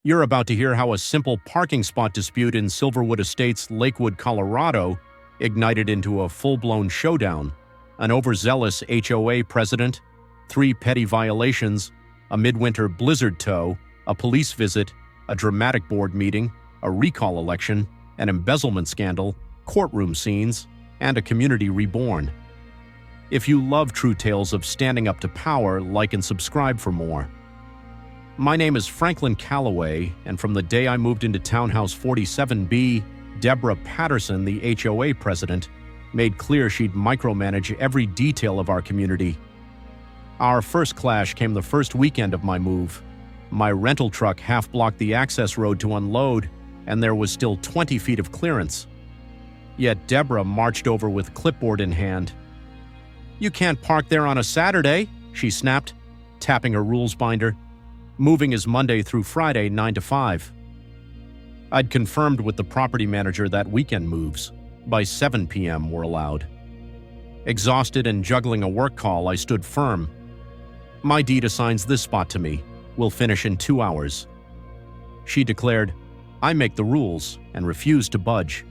You're about to hear how a simple parking spot dispute in Silverwood Estates, Lakewood, Colorado, ignited into a full-blown showdown. An overzealous HOA president, 3 petty violations, a midwinter blizzard tow, a police visit, a dramatic board meeting, a recall election, an embezzlement scandal, courtroom scenes, and a community reborn. If you love true tales of standing up to power, like and subscribe for more. My name is Franklin Calloway, and from the day I moved into Townhouse 47B, Deborah Patterson, the HOA president, made clear she'd micromanage every detail of our community. Our first clash came the first weekend of my move. My rental truck half-blocked the access road to unload, and there was still 20 feet of clearance. Yet Deborah marched over with clipboard in hand. "You can't park there on a Saturday," she snapped, tapping her rules binder. "Moving is Monday through Friday, 9 to 5. I'd confirmed with the property manager that weekend moves. By 7 p.m. were allowed. Exhausted and juggling a work call, I stood firm. "My deed assigns this spot to me. We'll finish in 2 hours. She declared, "I make the rules," and refused to budge.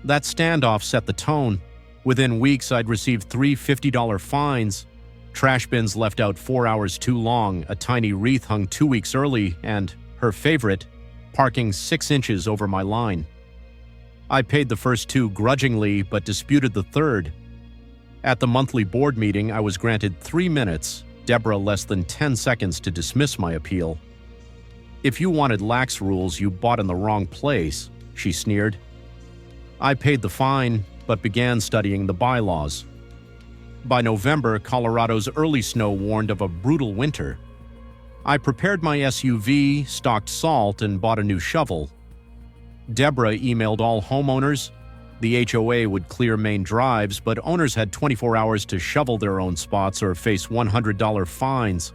That standoff set the tone. Within weeks, I'd received 3 $50 fines. Trash bins left out 4 hours too long, a tiny wreath hung 2 weeks early, and, her favorite, parking 6 inches over my line. I paid the first 2 grudgingly, but disputed the third. At the monthly board meeting, I was granted 3 minutes, Deborah less than 10 seconds to dismiss my appeal. "If you wanted lax rules, you bought in the wrong place," she sneered. I paid the fine, but began studying the bylaws. By November, Colorado's early snow warned of a brutal winter. I prepared my SUV, stocked salt, and bought a new shovel. Deborah emailed all homeowners. The HOA would clear main drives, but owners had 24 hours to shovel their own spots or face $100 fines.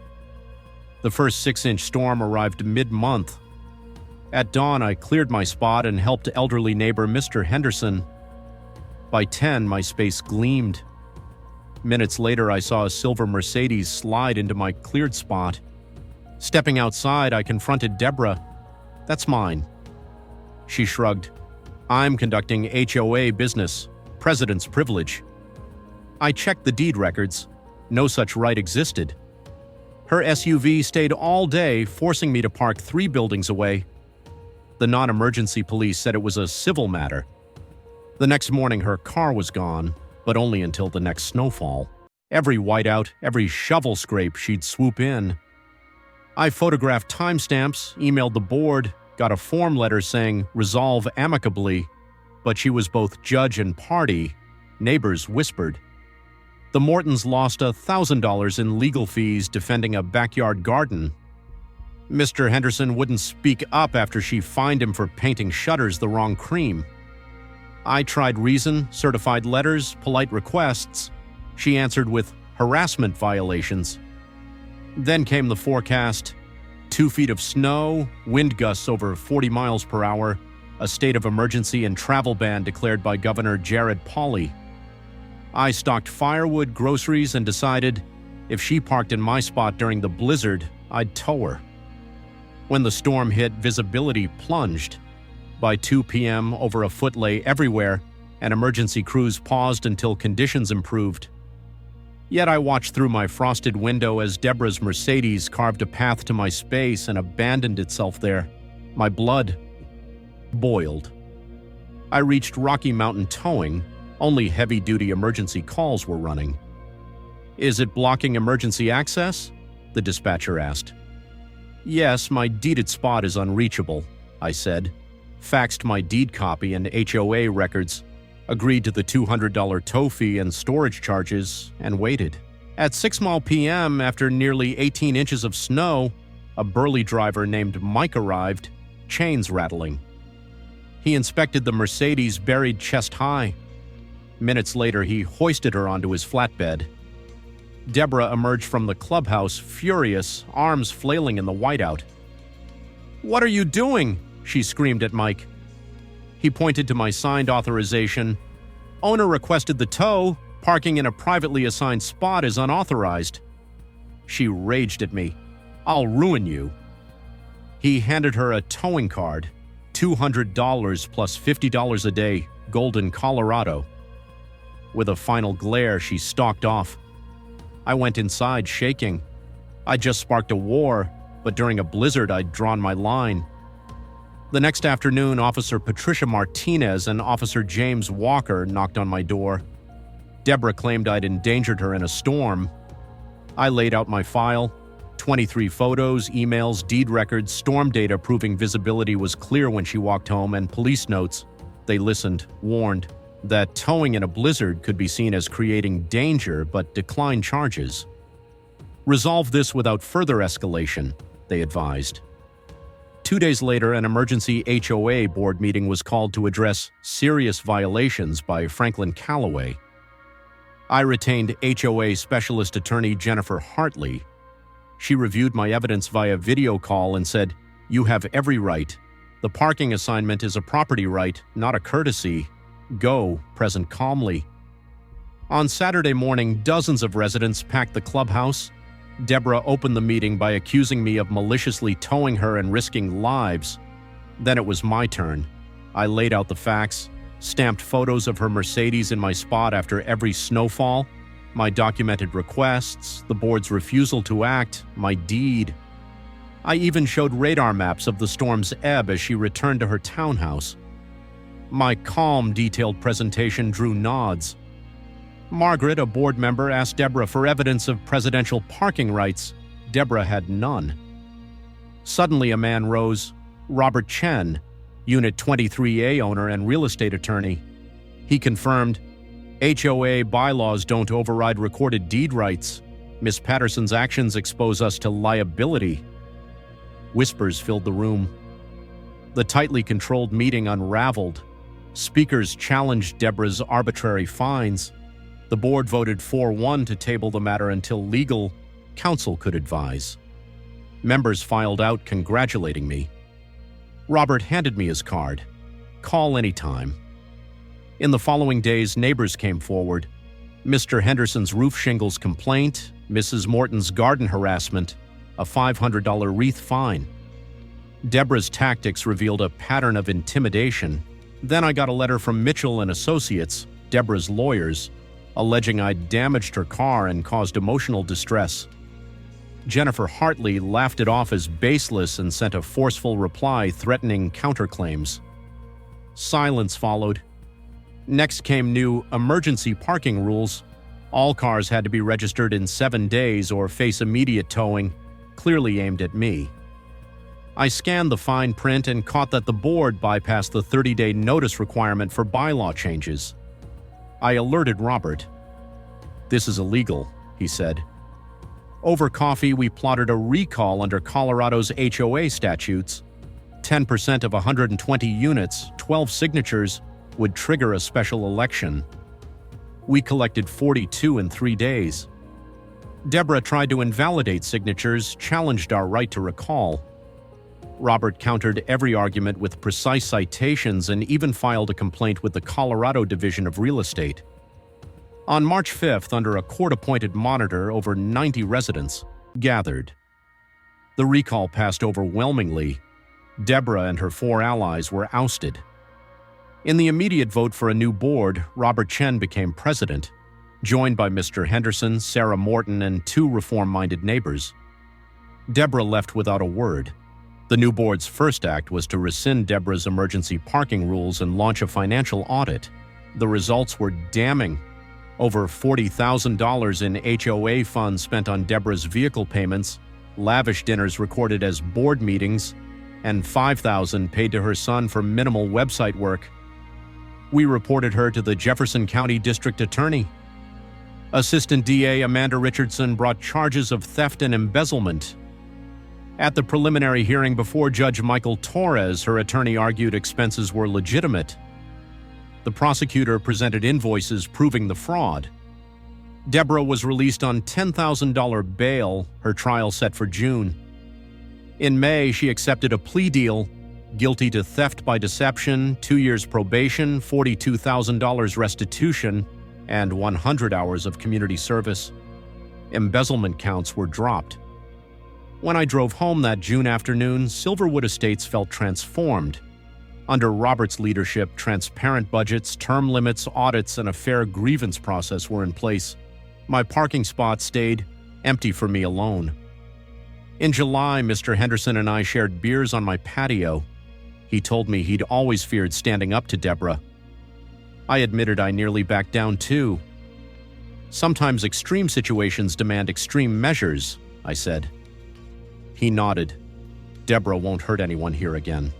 The first 6-inch storm arrived mid-month. At dawn, I cleared my spot and helped elderly neighbor Mr. Henderson. By 10, my space gleamed. Minutes later, I saw a silver Mercedes slide into my cleared spot. Stepping outside, I confronted Deborah. "That's mine." She shrugged. "I'm conducting HOA business, president's privilege." I checked the deed records. No such right existed. Her SUV stayed all day, forcing me to park 3 buildings away. The non-emergency police said it was a civil matter. The next morning, her car was gone, but only until the next snowfall. Every whiteout, every shovel scrape, she'd swoop in. I photographed timestamps, emailed the board, got a form letter saying, "Resolve amicably," but she was both judge and party, neighbors whispered. The Mortons lost $1,000 in legal fees defending a backyard garden. Mr. Henderson wouldn't speak up after she fined him for painting shutters the wrong cream. I tried reason, certified letters, polite requests. She answered with harassment violations. Then came the forecast. 2 feet of snow, wind gusts over 40 miles per hour, a state of emergency and travel ban declared by Governor Jared Polis. I stocked firewood, groceries, and decided if she parked in my spot during the blizzard, I'd tow her. When the storm hit, visibility plunged. By 2 p.m., over a foot lay everywhere, and emergency crews paused until conditions improved. Yet I watched through my frosted window as Deborah's Mercedes carved a path to my space and abandoned itself there. My blood boiled. I reached Rocky Mountain Towing. Only heavy-duty emergency calls were running. "Is it blocking emergency access?" the dispatcher asked. "Yes, my deeded spot is unreachable," I said. Faxed my deed copy and HOA records, agreed to the $200 tow fee and storage charges, and waited. At 6 p.m., after nearly 18 inches of snow, a burly driver named Mike arrived, chains rattling. He inspected the Mercedes buried chest high. Minutes later, he hoisted her onto his flatbed. Deborah emerged from the clubhouse, furious, arms flailing in the whiteout. "What are you doing?" she screamed at Mike. He pointed to my signed authorization. "Owner requested the tow. Parking in a privately assigned spot is unauthorized." She raged at me. "I'll ruin you." He handed her a towing card, $200 plus $50 a day, Golden, Colorado. With a final glare, she stalked off. I went inside, shaking. I just sparked a war, but during a blizzard, I'd drawn my line. The next afternoon, Officer Patricia Martinez and Officer James Walker knocked on my door. Deborah claimed I'd endangered her in a storm. I laid out my file, 23 photos, emails, deed records, storm data proving visibility was clear when she walked home, and police notes. They listened, warned that towing in a blizzard could be seen as creating danger, but declined charges. Resolve this without further escalation, they advised. 2 days later, an emergency HOA board meeting was called to address serious violations by Franklin Calloway. I retained HOA Specialist Attorney Jennifer Hartley. She reviewed my evidence via video call and said, "You have every right. The parking assignment is a property right, not a courtesy. Go, present calmly." On Saturday morning, dozens of residents packed the clubhouse. Deborah opened the meeting by accusing me of maliciously towing her and risking lives. Then it was my turn. I laid out the facts, stamped photos of her Mercedes in my spot after every snowfall, my documented requests, the board's refusal to act, my deed. I even showed radar maps of the storm's ebb as she returned to her townhouse. My calm, detailed presentation drew nods. Margaret, a board member, asked Deborah for evidence of presidential parking rights. Deborah had none. Suddenly, a man rose, Robert Chen, Unit 23A owner and real estate attorney. He confirmed, "HOA bylaws don't override recorded deed rights. Miss Patterson's actions expose us to liability." Whispers filled the room. The tightly controlled meeting unraveled. Speakers challenged Deborah's arbitrary fines. The board voted 4-1 to table the matter until legal counsel could advise. Members filed out congratulating me. Robert handed me his card. Call anytime. In the following days, neighbors came forward. Mr. Henderson's roof shingles complaint, Mrs. Morton's garden harassment, a $500 wreath fine. Deborah's tactics revealed a pattern of intimidation. Then I got a letter from Mitchell and Associates, Deborah's lawyers, alleging I'd damaged her car and caused emotional distress. Jennifer Hartley laughed it off as baseless and sent a forceful reply threatening counterclaims. Silence followed. Next came new emergency parking rules. All cars had to be registered in 7 days or face immediate towing, clearly aimed at me. I scanned the fine print and caught that the board bypassed the 30-day notice requirement for bylaw changes. I alerted Robert. "This is illegal," he said. Over coffee, we plotted a recall under Colorado's HOA statutes. 10% of 120 units, 12 signatures, would trigger a special election. We collected 42 in 3 days. Deborah tried to invalidate signatures, challenged our right to recall. Robert countered every argument with precise citations and even filed a complaint with the Colorado Division of Real Estate. On March 5th, under a court-appointed monitor, over 90 residents gathered. The recall passed overwhelmingly. Deborah and her 4 allies were ousted. In the immediate vote for a new board, Robert Chen became president, joined by Mr. Henderson, Sarah Morton, and 2 reform-minded neighbors. Deborah left without a word. The new board's first act was to rescind Deborah's emergency parking rules and launch a financial audit. The results were damning. Over $40,000 in HOA funds spent on Deborah's vehicle payments, lavish dinners recorded as board meetings, and $5,000 paid to her son for minimal website work. We reported her to the Jefferson County District Attorney. Assistant DA Amanda Richardson brought charges of theft and embezzlement. At the preliminary hearing before Judge Michael Torres, her attorney argued expenses were legitimate. The prosecutor presented invoices proving the fraud. Deborah was released on $10,000 bail, her trial set for June. In May, she accepted a plea deal, guilty to theft by deception, 2 years probation, $42,000 restitution, and 100 hours of community service. Embezzlement counts were dropped. When I drove home that June afternoon, Silverwood Estates felt transformed. Under Robert's leadership, transparent budgets, term limits, audits, and a fair grievance process were in place. My parking spot stayed empty for me alone. In July, Mr. Henderson and I shared beers on my patio. He told me he'd always feared standing up to Deborah. I admitted I nearly backed down too. Sometimes extreme situations demand extreme measures, I said. He nodded. Deborah won't hurt anyone here again.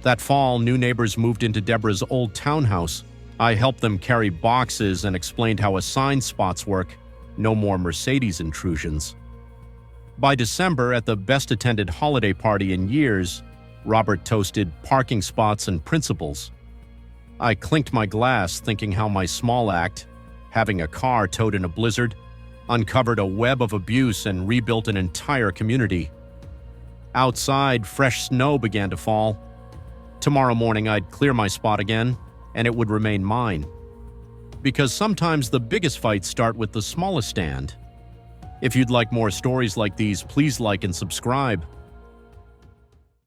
That fall, new neighbors moved into Deborah's old townhouse. I helped them carry boxes and explained how assigned spots work. No more Mercedes intrusions. By December, at the best-attended holiday party in years, Robert toasted parking spots and principles. I clinked my glass, thinking how my small act, having a car towed in a blizzard, uncovered a web of abuse and rebuilt an entire community. Outside, fresh snow began to fall. Tomorrow morning, I'd clear my spot again, and it would remain mine. Because sometimes the biggest fights start with the smallest stand. If you'd like more stories like these, please like and subscribe.